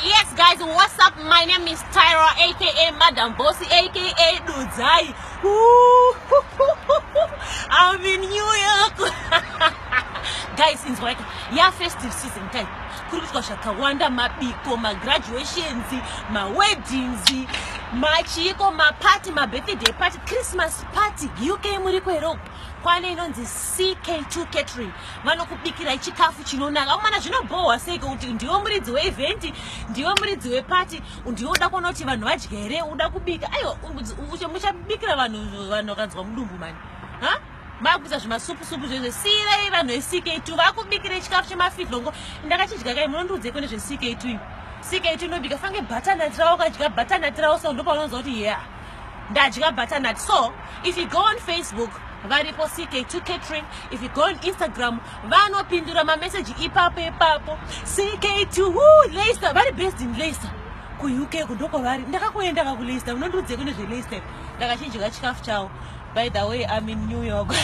Yes, guys, what's up? My name is Tyra, aka Madam Boss aka Idyai. I'm in New York. Guys, it's like festive season time. Wanda mabiko, my graduations, my weddings, my chico, my party, my birthday party, Christmas party. UK murikwero. Kwane inonzi CK2 catering. Vanokubikira chikafu chinonaka. Umana zvinobohwa seko kuti ndiwo muridzi weevent, ndiwo muridzi weparty, ndioda kuona kuti vanhu vadyere, uda kubika. Ayo, muchabikira vanhu vakanzwa mudumbu mani. Ha? Makuita zvimasupu zvezve sirai vanhu veCK2 vakubikira chikafu chemafihlongo. Ndakachidya kai munondudze kune zveCK2. CK2 inobika fange butternut rawo kadya butternut rawo so ndipo unonzwa kuti yeah. Ndadya butternut. So, if you go on Facebook, varipo CK2 catering. If you go on Instagram, vanopindura ma message ipapo. CK2 Leicester, very based in Leicester. Ku UK kundoko vari. Ndakakuenda ku Leicester, unondudze kune zve Leicester. Ndakachinjika chikafu chawo. By the way, I'm in New York.